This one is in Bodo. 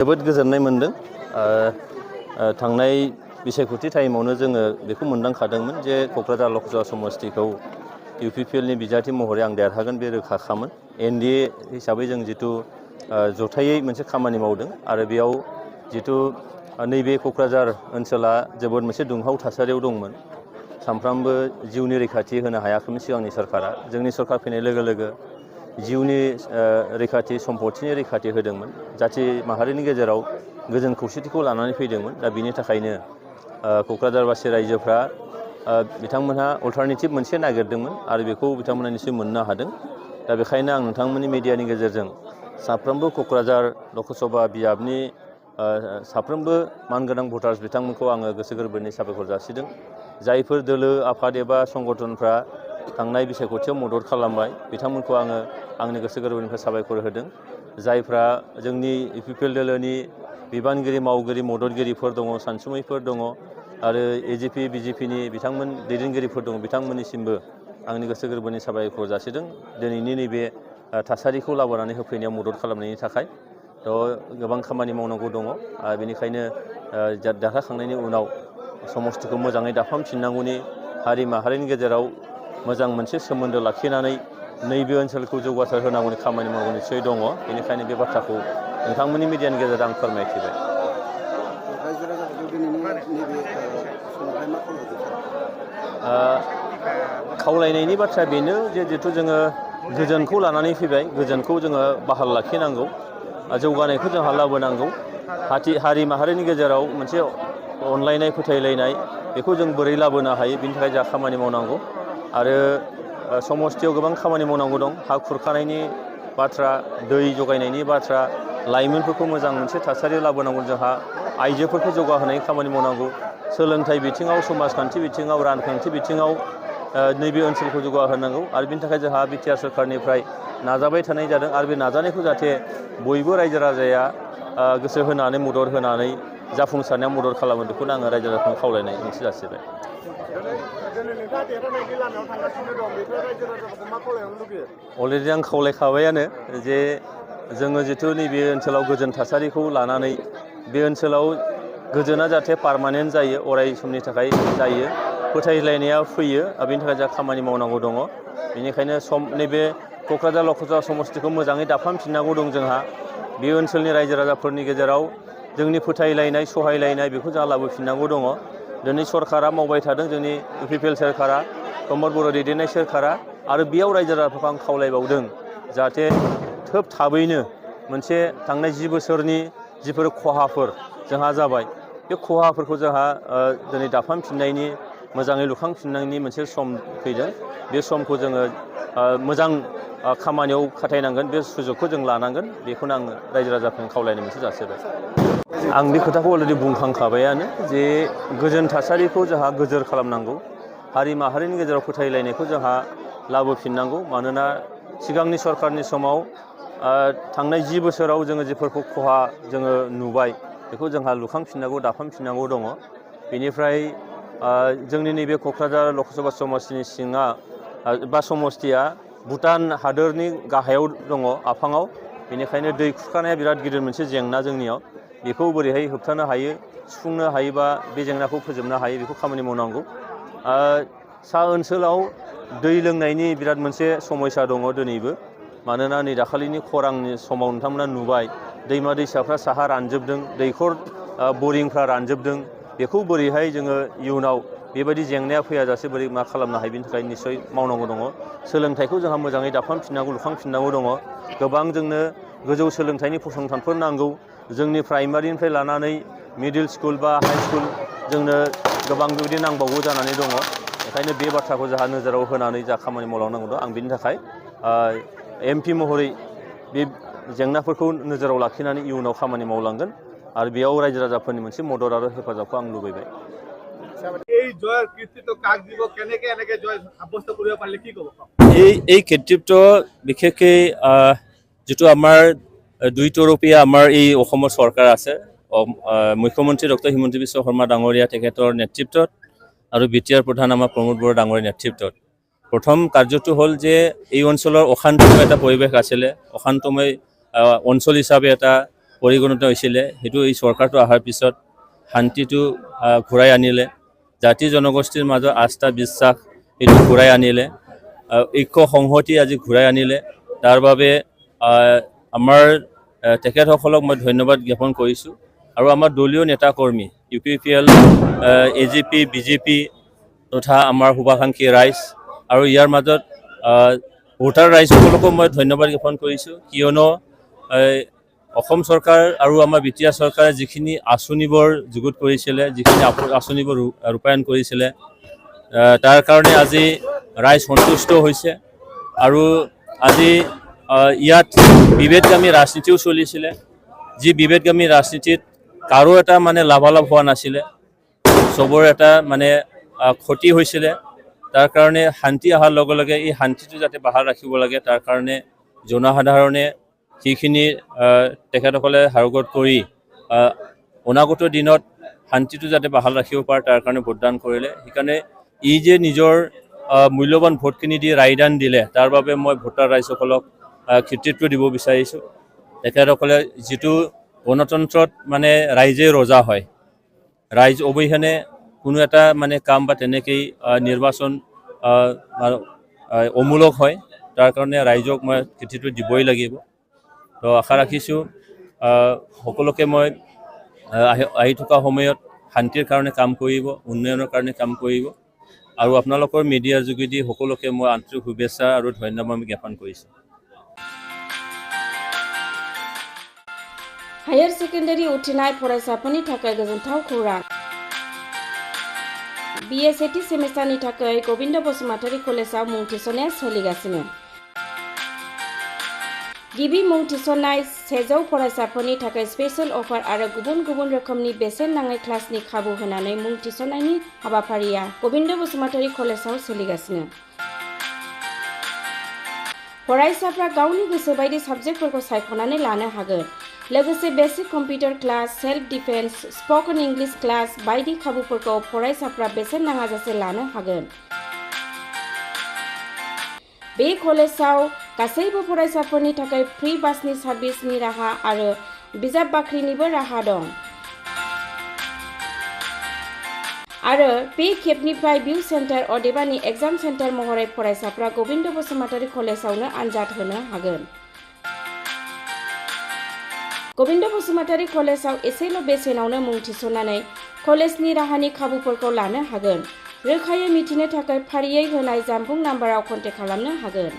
जोबोद गोजोननाय मोनदों। थांनाय बिसायख'थि टाइमावनो जोङो बेखौ मोनदांखादोंमोन जे क'क्राझार लकसभा समस्तिखौ UPPLनि बिजाथि महरै आं देरहागोन बे रोखाखामोन। NDA हिसाबै जों जिथु जथायै मोनसे खामानि मावदों आरो बेयाव जिथु नैबे क'क्राझार ओनसोला जोबोद मोनसे दुंहाव थासारियाव दंमोन। सानफ्रामबो जिउनि रैखाथि होनो हायाखैमोन सिगांनि सरकारा। जोंनि सरकार फैनाय लोगो लोगो जिउनि रैखाथि सम्पथिनि रैखाथि होदोंमोन। जाथि माहारिनि गेजेराव गोजोन खौसेथिखौ लानानै फैदोंमोन। दा बिनि थाखायनो क'क्राझारबासि रायजोफ्रा बिथांमोनहा अल्टारनेटिभ मोनसे नागिरदोंमोन आरो बेखौ बिथांमोनहा निश्चय मोननो हादों। दा बेखायनो आं नोंथांमोननि मिडियानि गेजेरजों साफ्रोमबो क'क्राझार लकसभा बियाबनि साफ्रोमबो मानगोनां भटार्स बिथांमोनखौ आङो गोसो गोरबोनि साबायखर जासिदों। जायफोर दोलो आफाद एबा संगठनफ्रा थांनाय बिसायख'थियाव मदद खालामबाय बिथांमोनखौ आङो आंनि गोसो गोरबोनिफ्राय साबायखर होदों। जायफ्रा जोंनि UPPL दोलोनि बिबानगिरि मावगिरि मददगिरिफोर दङ, सानसुमैफोर दङ आरो AGP BJPनि बिथांमोन दैदेनगिरिफोर दङ, बिथांमोननिसिमबो आंनि गोसो गोरबोनि साबायखर जासिदों दिनैनि नैबे थासारिखौ लाबोनानै होफैनायाव मदद खालामनायनि थाखाय। गोबां खामानि मावनांगौ दङ आरो बेनिखायनो देरहाखांनायनि उनाव समस्तिखौ मोजाङै दाफामफिननांगौनि हारि माहारिनि गेजेराव मोजां मोनसे सोमोन्दो लाखिनानै नैबे ओनसोलखौ जौगासार होनांगौनि खामानि मावनो निस्सय दङ। बेनिखायनो बे बाथ्राखौ नोंथांमोननि मिडियानि गेजेरजों आं फोरमायथिबाय। खावलायनायनि बाथ्राया बेनो जे जिथु जोङो गोजोनखौ लानानै फैबाय, गोजोनखौ जोङो बाहाल लाखिनांगौ, जौगानायखौ जोंहा लाबोनांगौ। हारि माहारिनि गेजेराव मोनसे अनलायनाय फोथायलायनाय बेखौ जों बोरै लाबोनो हायो बिनि थाखाय जोंहा खामानि मावनांगौ आरो समस्तियाव गोबां खामानि मावनांगौ दं। हा खुरखानायनि बाथ्रा, दै जगायनायनि बाथ्रा, लाइमोनफोरखौ मोजां मोनसे थासारियाव लाबोनांगौ, जोंहा आइजोफोरखौ जौगाहोनायनि खामानि मावनांगौ, सोलोंथाइ बिथिङाव, समाजखान्थि बिथिङाव, रांखान्थि बिथिङाव नैबे ओनसोलखौ जौगाहोनांगौ आरो बिनि थाखाय जोंहा बिटिआर सरकारनिफ्राय नाजाबाय थानाय जादों आरो बे नाजानायखौ जाहाथे बयबो रायजो राजाया गोसो होनानै मदद होनानै जाफुंसारनायाव मदद खालामो बेखौनो आङो रायजो राजाखौ खावलायनाय मोनसे जासिबाय। अलरेडि आं खावलायखाबायानो जे जोङो जिथु नैबे ओनसोलाव गोजोन थासारिखौ लानानै बे ओनसोलाव गोजोना जाहाथे पारमानेन्ट जायो, अराय समनि थाखाय जायो, फोथायलायनाया फैयो, बेनि थाखाय जोंहा खामानि मावनांगौ दङ। बेनिखायनो नैबे क'क्राझार लकसभा समस्तिखौ मोजाङै दाफामफिननांगौ दं जोंहा। बे ओनसोलनि रायजो राजाफोरनि गेजेराव जोंनि फोथायलायनाय सहायलायनाय बेखौ जोंहा लाबोफिननांगौ दङ। दिनै सरकारा मावबाय थादों, जोंनि UPPL सोरखारा, प्रमद बर' दैदेननाय सोरखारा, आरो बेयाव रायजो राजाफोरखौ आं खावलायबावदों जाहाथे थाबैनो मोनसे थांनाय 10 बोसोरनि जिफोर खहाफोर जोंहा जाबाय बे खहाफोरखौ जोंहा दिनै दाफामफिननायनि, मोजाङै लुखांफिननायनि मोनसे सम फैदों। बे समखौ जोङो मोजां खामानियाव खाथायनांगोन, बे सुजुगखौ जों लानांगोन, बेखौनो आङो रायजो राजाफोरनो खावलायनाय मोनसे जासिबाय। आं बे खोथाखौ अलरेडि बुंखांखाबायानो जे गोजोन थासारिखौ जोंहा गोजोर खालामनांगौ, हारि माहारिनि गेजेराव फोथायलायनायखौ जोंहा लाबोफिननांगौ। मानोना सिगांनि सरकारनि समाव थांनाय 10 बोसोराव जोङो जेफोरखौ खहा जोङो नुबाय बेखौ जोंहा लुखांफिननांगौ, दाफामफिननांगौ दङ। बेनिफ्राय जोंनि नैबे क'क्राझार लकसभा समस्तिनि सिङा बा समस्तिया भुटान हादोरनि गाहायाव दङ, आफाङाव। बेनिखायनो दै खुरखानाया बिराद गिदिर मोनसे जेंना जोंनियाव। बेखौ बोरैहाय होबथानो हायो, सुफुंनो हायोबा बे जेंनाखौ फोजोबनो हायो, बेखौ खामानि मावनांगौ। सा ओनसोलाव दै लोंनायनि बिराद मोनसे समस्या दङ दिनैबो। मानोना नै दाखालिनि खरांनि समाव नोंथांमोना नुबाय दैमा दैसाफ्रा साहा रानजोबदों, दैखर बरिंफ्रा रानजोबदों। बेखौ बोरैहाय जोङो इयुनाव बेबायदि जेंनाया फैयाजासे बोरै मा खालामनो हायो बेनि थाखाय निस्सय मावनांगौ दङ। सोलोंथाइखौ जोंहा मोजाङै दाफामफिननांगौ, लुखांफिननांगौ दङ। गोबां जोंनो गोजौ सोलोंथाइनि फसंथानफोर नांगौ। जोंनि प्राइमारिनिफ्राय लानानै मिडिल स्कुल बा हाइ स्कुल जोंनो गोबां बेबायदि नांबावगौ जानानै दङ। बेखायनो बे बाथ्राखौ जोंहा नोजोराव होनानै जा खामानि मावलांनांगौ दं, आं बेनि थाखाय MP महरै बे जेंनाफोरखौ नोजोराव लाखिनानै इयुनाव खामानि मावलांगोन आरो बेयाव रायजो राजाफोरनि मोनसे मदद आरो हेफाजाबखौ आं लुबैबाय। এই কৃতিত্ব বিশেষকৈ যিটো আমাৰ 2 তৰপীয়া আমাৰ এই অসমৰ চৰকাৰ আছে, মুখ্যমন্ত্ৰী ডক্টৰ হিমন্ত বিশ্ব শৰ্মা ডাঙৰীয়া তেখেতৰ নেতৃত্বত আৰু বিটিআৰ প্ৰধান আমাৰ প্ৰমোদ বড়ো ডাঙৰীয়াৰ নেতৃত্বত প্ৰথম কাৰ্যটো হ'ল যে এই অঞ্চলৰ অশান্তিময় এটা পৰিৱেশ আছিলে, অশান্তময় অঞ্চল হিচাপে এটা পৰিগণিত হৈছিলে সেইটো এই চৰকাৰটো অহাৰ পিছত শান্তিটো ঘূৰাই আনিলে, জাতি জনগোষ্ঠীৰ মাজত আস্থা বিশ্বাস এইটো ঘূৰাই আনিলে, ঐক্য সংহতি আজি ঘূৰাই আনিলে। তাৰ বাবে আমাৰ তেখেতসকলক মই ধন্যবাদ জ্ঞাপন কৰিছোঁ। আৰু আমাৰ দলীয় নেতাকৰ্মী UPPL, AGP, BJP তথা আমাৰ শুভাকাংক্ষী ৰাইজ আৰু ইয়াৰ মাজত ভোটাৰ ৰাইজসকলকো মই ধন্যবাদ জ্ঞাপন কৰিছোঁ, কিয়নো অসম চৰকাৰ আৰু আমাৰ বিটিআৰ চৰকাৰে যিখিনি আঁচনিবোৰ যুগুত কৰিছিলে, যিখিনি আঁচনিবোৰ ৰূপায়ণ কৰিছিলে, তাৰ কাৰণে আজি ৰাইজ সন্তুষ্ট হৈছে। আৰু আজি ইয়াত বিভেদগামী ৰাজনীতিও চলিছিলে, যি বিভেদগামী ৰাজনীতিত কাৰো এটা মানে লাভালাভ হোৱা নাছিলে, চবৰ এটা মানে ক্ষতি হৈছিলে। তাৰ কাৰণে শান্তি অহাৰ লগে লগে এই শান্তিটো যাতে বাহাল ৰাখিব লাগে, তাৰ কাৰণে জনসাধাৰণে সেইখিনি তেখেতসকলে হাৰগত কৰি অনাগত দিনত শান্তিটো যাতে বাহাল ৰাখিব পাৰে তাৰ কাৰণে ভোটদান কৰিলে। সেইকাৰণে ই যে নিজৰ মূল্যৱান ভোটখিনি দি ৰায়দান দিলে, তাৰ বাবে মই ভোটাৰ ৰাইজসকলক কৃতিত্ব দিব বিচাৰিছোঁ। তেখেতসকলে যিটো গণতন্ত্ৰত মানে ৰাইজে ৰজা হয়, ৰাইজ অবিহনে কোনো এটা মানে কাম বা তেনেকেই নিৰ্বাচন অমূলক হয়, তাৰ কাৰণে ৰাইজক মই কৃতিত্ব দিবই লাগিব। তো আশা ৰাখিছোঁ সকলোকে মই আহি থকা সময়ত শান্তিৰ কাৰণে কাম কৰিব, উন্নয়নৰ কাৰণে কাম কৰিব। আৰু আপোনালোকৰ মিডিয়াৰ যোগেদি সকলোকে মই আন্তৰিক শুভেচ্ছা আৰু ধন্যবাদ জ্ঞাপন কৰিছোঁ। हायर सेकेन्डारि उथ्रिनाय फरायसाफोरनि थाखाय गोजोनथाव खौरां। BA सेथि सेमिस्टारनि थाखाय गोविन्द बसुमतारी कलेजाव मुं थिसननाया सोलिगासिनो। गिबि मुं थिसननाय 100 फरायसाफोरनि थाखाय स्पेशल अफार आरो गुबुन गुबुन रोखोमनि बेसेन नाङै क्लासनि खाबु होनानै मुं थिसननायनि हाबाफारिया गोविन्द बसुमतारी कलेजाव सोलिगासिनो। फरायसाफ्रा गावनि गोसो बायदि साबजेक्टफोरखौ सायख'नानै लानो हागोन। लोगोसे basic computer class, self defence, spoken English class बायदि खाबुफोरखौ फरायसाफ्रा बेसेन नाङाजासे लानो हागोन। बे कलेजाव गासैबो फरायसाफोरनि थाखाय फ्री बासनि सार्भिसनि राहा आरो बिजाब बाख्रिनिबो राहा दं। आरो बे खेबनिफ्राय भिउ सेन्टार अदेबानि एग्जाम सेन्टार महरै फरायसाफ्रा गोविन्द बसुमतारी कलेजावनो आनजाद होनो हागोन। गोविन्द बसुमतारी कलेजाव एसेल' बेसेनावनो मुं थिसननानै कलेजनि राहानि खाबुफोरखौ लानो हागोन। रोखायै मिथिनो थाखाय फारियै होनाय जानबुं नाम्बाराव कन्टेक्ट खालामनो हागोन।